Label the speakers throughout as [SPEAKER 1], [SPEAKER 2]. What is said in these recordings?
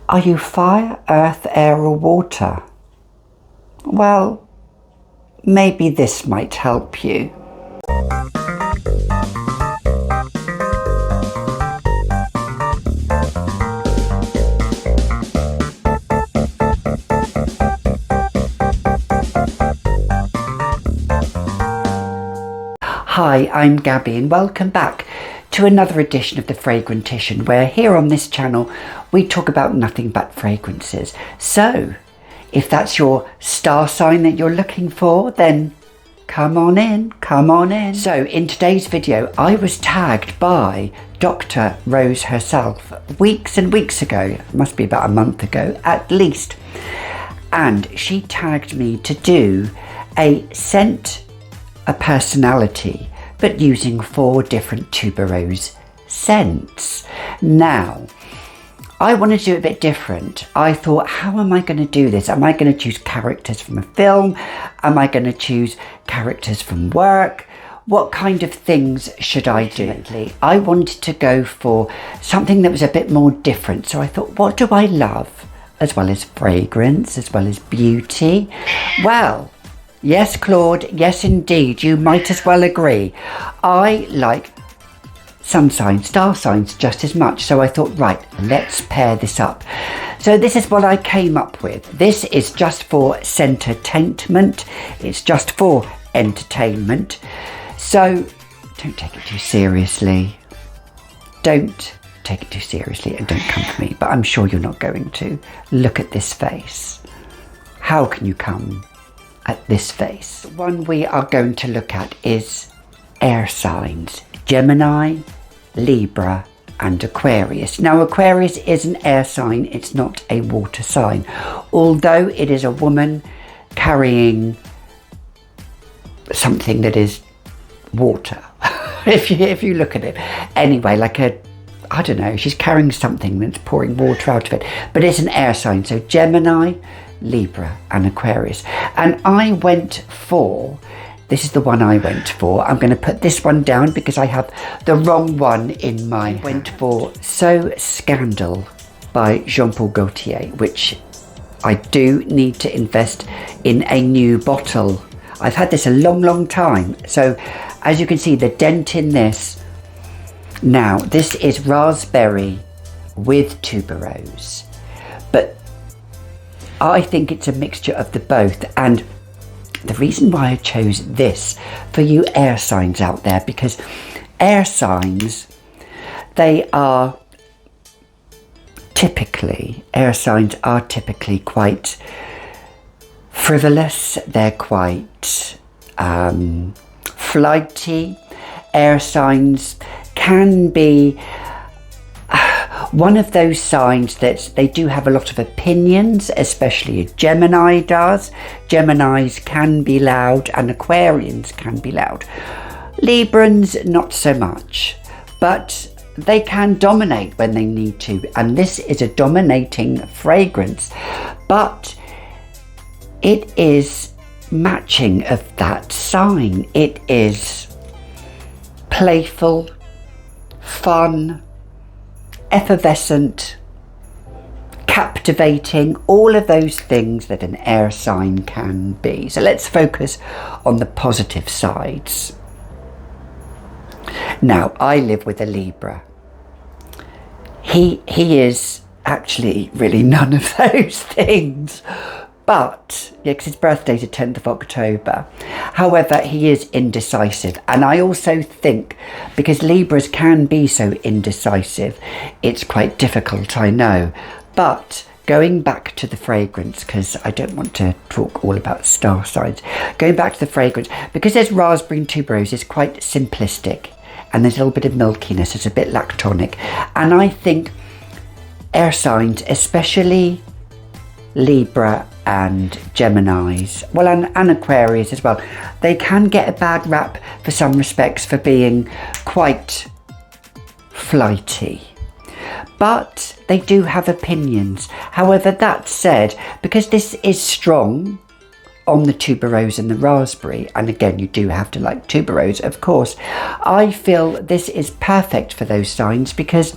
[SPEAKER 1] Are you fire, earth, air or water? Well, maybe this might help you. Hi, I'm Gabby and welcome back to another edition of the Fragrantician, where here on this channel we talk about nothing but fragrances. So if that's your star sign that you're looking for, then come on in, come on in. So in today's video I was tagged by Dr. Rose herself weeks and weeks ago, it must be about a month ago at least, and she tagged me to do a scent, a personality, but using 4 different Tuberose scents. Now, I wanted to do it a bit different. I thought, how am I going to do this? Am I going to choose characters from a film? Am I going to choose characters from work? What kind of things should I do? I wanted to go for something that was a bit more different. So I thought, what do I love? As well as fragrance, as well as beauty. Well, yes, Claude, yes indeed, you might as well agree. I like sun signs, star signs just as much, so I thought, right, let's pair this up. So this is what I came up with. This is just for entertainment, it's just for entertainment, so don't take it too seriously. Don't take it too seriously and don't come for me, but I'm sure you're not going to. Look at this face. How can you come at this face? The one we are going to look at is air signs: Gemini, Libra and Aquarius. Now Aquarius is an air sign, it's not a water sign, although it is a woman carrying something that is water. if you look at it anyway, like a, I don't know, she's carrying something that's pouring water out of it, but it's an air sign. So Gemini, Libra and Aquarius, and I went for, this is the one I went for. I'm going to put this one down because I have the wrong one in my hand. I went for So Scandal by Jean Paul Gaultier, which I do need to invest in a new bottle. I've had this a long time, so as you can see the dent in this. Now this is raspberry with tuberose, but I think it's a mixture of the both, and the reason why I chose this for you air signs out there, because air signs, air signs are typically quite frivolous, they're quite flighty. Air signs can be one of those signs that they do have a lot of opinions, especially a Gemini does. Geminis can be loud and Aquarians can be loud. Librans not so much, but they can dominate when they need to, and this is a dominating fragrance, but it is matching of that sign. It is playful, fun, effervescent, captivating, all of those things that an air sign can be. So let's focus on the positive sides. Now, I live with a Libra. He is actually really none of those things, but yeah, because his birthday's the 10th of October. However, he is indecisive, and I also think because Libras can be so indecisive, it's quite difficult, I know. But going back to the fragrance, because I don't want to talk all about star signs, going back to the fragrance, because there's raspberry and tuberose, it's quite simplistic, and there's a little bit of milkiness, it's a bit lactonic, and I think air signs, especially Libra and Geminis, well, and Aquarius as well, they can get a bad rap for some respects for being quite flighty, but they do have opinions. However, that said, because this is strong on the tuberose and the raspberry, and again you do have to like tuberose of course, I feel this is perfect for those signs because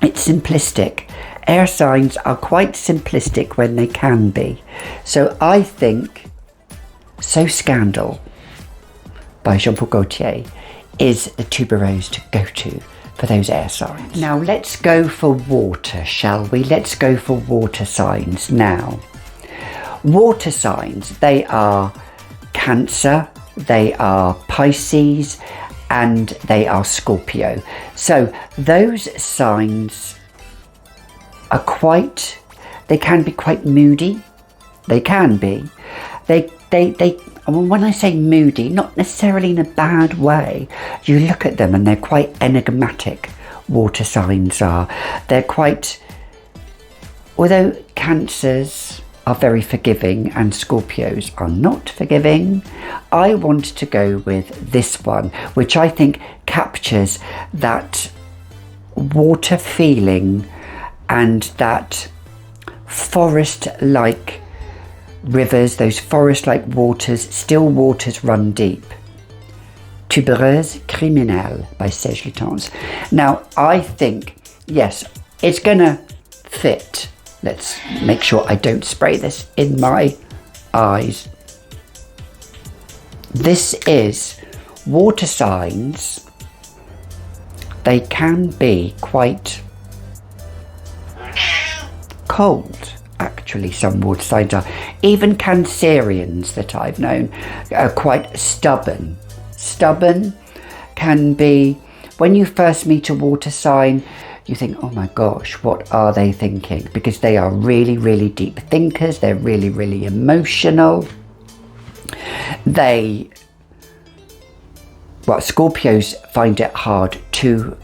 [SPEAKER 1] it's simplistic. air signs are quite simplistic when they can be. So I think So Scandal by Jean Paul Gaultier is the tuberose to go to for those air signs. Now let's go for water, shall we? Let's go for water signs now. Water signs, they are Cancer, they are Pisces, and they are Scorpio. So those signs are they can be quite moody. They can be. When I say moody, not necessarily in a bad way. You look at them and they're quite enigmatic, water signs are. They're quite, although Cancers are very forgiving and Scorpios are not forgiving, I want to go with this one, which I think captures that water feeling and that forest-like rivers, those forest-like waters, still waters run deep. Tubereuse, Criminelle by Serge Lutens. Now, I think, yes, it's gonna fit. Let's make sure I don't spray this in my eyes. This is water signs. They can be quite cold. Actually, some water signs are. Even Cancerians that I've known are quite stubborn. Stubborn can be, when you first meet a water sign, you think, oh my gosh, what are they thinking? Because they are really, really deep thinkers. They're really, really emotional. Scorpios find it hard to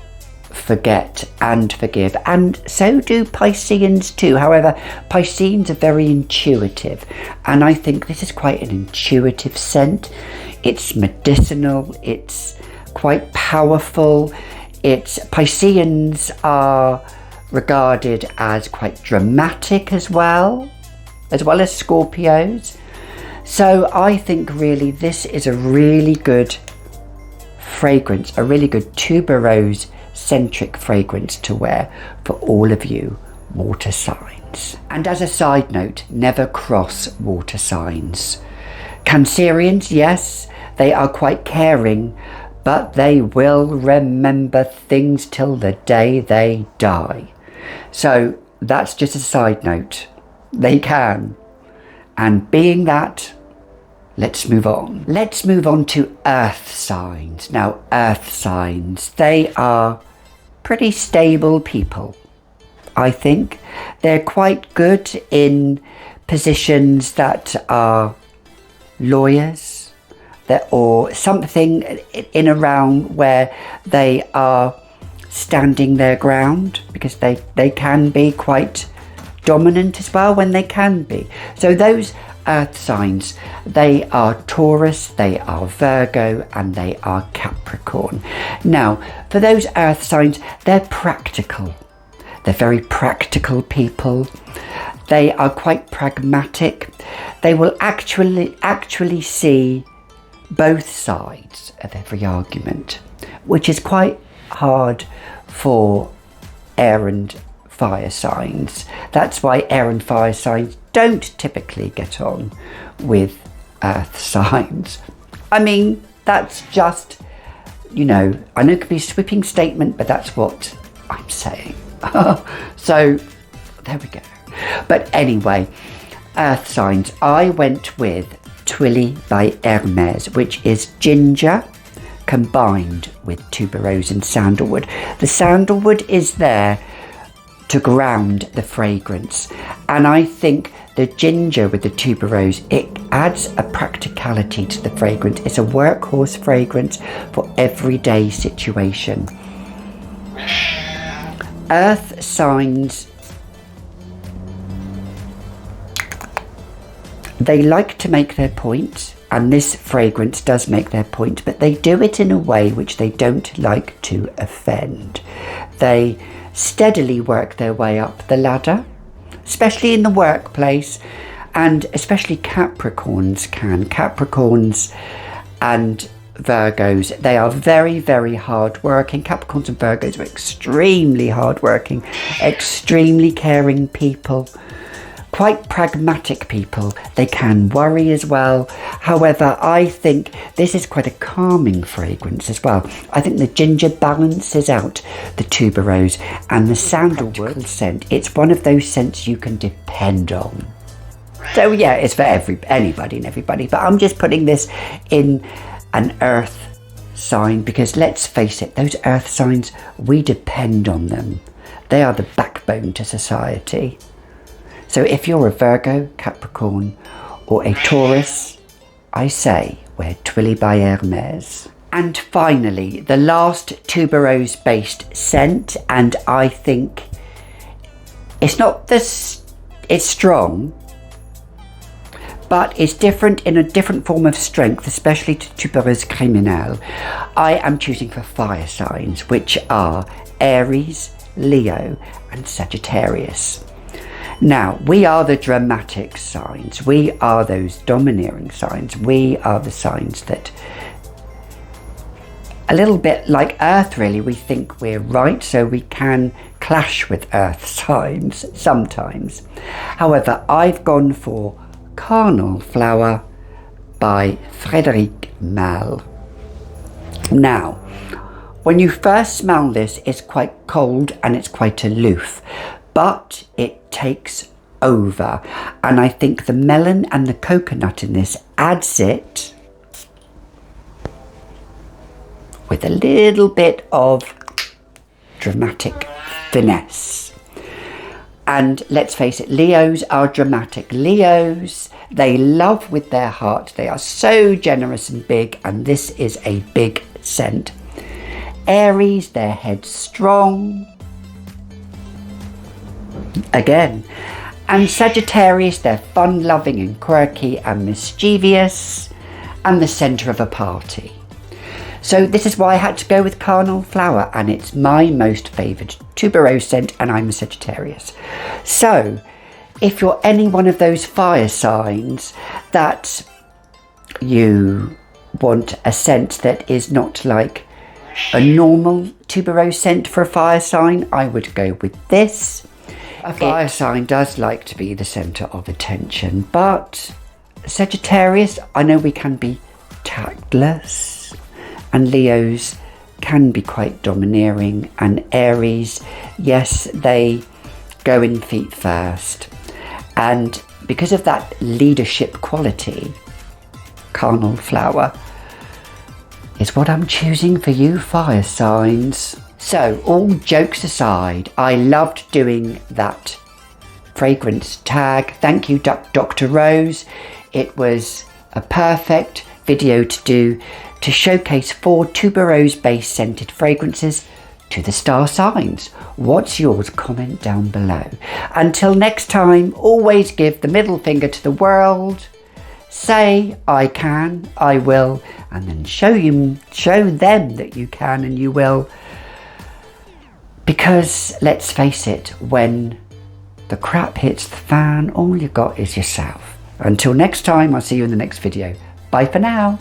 [SPEAKER 1] forget and forgive, and so do Pisceans too. However, Pisceans are very intuitive, and I think this is quite an intuitive scent. It's medicinal, it's quite powerful. Pisceans are regarded as quite dramatic as well as Scorpios. So I think really this is a really good fragrance, a really good tuberose centric fragrance to wear for all of you water signs. And as a side note, never cross water signs. Cancerians, yes, they are quite caring, but they will remember things till the day they die. So that's just a side note. They can. And being that, let's move on. Let's move on to earth signs. Now, earth signs, they are pretty stable people, I think. They're quite good in positions that are lawyers, or something in a realm where they are standing their ground, because they can be quite dominant as well when they can be. So those earth signs, they are Taurus, they are Virgo, and they are Capricorn. Now, for those earth signs, they're practical. They're very practical people. They are quite pragmatic. They will actually see both sides of every argument, which is quite hard for air and fire signs. That's why air and fire signs don't typically get on with earth signs. I mean, that's just, I know it could be a sweeping statement, but that's what I'm saying. So there we go. But anyway, earth signs, I went with Twilly by Hermes, which is ginger combined with tuberose and sandalwood. The sandalwood is there to ground the fragrance, and I think the ginger with the tuberose, it adds a practicality to the fragrance. It's a workhorse fragrance for everyday situation. Earth signs, they like to make their point, and this fragrance does make their point, but they do it in a way which they don't like to offend. They steadily work their way up the ladder, especially in the workplace, and especially Capricorns can. Capricorns and Virgos. They are very, very hard-working. Capricorns and Virgos are extremely hard-working, extremely caring people, quite pragmatic people. They can worry as well. However, I think this is quite a calming fragrance as well. I think the ginger balances out the tuberose and the sandalwood scent. It's one of those scents you can depend on. So yeah, it's for anybody and everybody, but I'm just putting this in an earth sign because let's face it, those earth signs, we depend on them. They are the backbone to society. So if you're a Virgo, Capricorn or a Taurus, I say wear Twilly by Hermes. And finally, the last tuberose based scent, and I think it's not this, it's strong, but it's different in a different form of strength, especially to Tuberose Criminelle. I am choosing for fire signs, which are Aries, Leo and Sagittarius. Now, we are the dramatic signs. We are those domineering signs. We are the signs that, a little bit like Earth really, we think we're right, so we can clash with Earth signs sometimes. However, I've gone for Carnal Flower by Frederic Malle. Now, when you first smell this, it's quite cold and it's quite aloof, but it takes over. And I think the melon and the coconut in this adds it with a little bit of dramatic finesse. And let's face it, Leos are dramatic. Leos, they love with their heart. They are so generous and big, and this is a big scent. Aries, they're headstrong. Again. And Sagittarius, they're fun-loving and quirky and mischievous and the centre of a party. So this is why I had to go with Carnal Flower, and it's my most favoured tuberose scent, and I'm a Sagittarius. So if you're any one of those fire signs that you want a scent that is not like a normal tuberose scent for a fire sign, I would go with this. A fire sign does like to be the centre of attention, but Sagittarius, I know we can be tactless. And Leos can be quite domineering, and Aries, yes, they go in feet first. And because of that leadership quality, Carnal Flower is what I'm choosing for you fire signs. So all jokes aside, I loved doing that fragrance tag. Thank you, Dr. Rose. It was a perfect video to do to showcase 4 tuberose based scented fragrances to the star signs. What's yours? Comment down below. Until next time, always give the middle finger to the world. Say I can, I will, and then show them that you can and you will. Because let's face it, when the crap hits the fan, all you got is yourself. Until next time, I'll see you in the next video. Bye for now.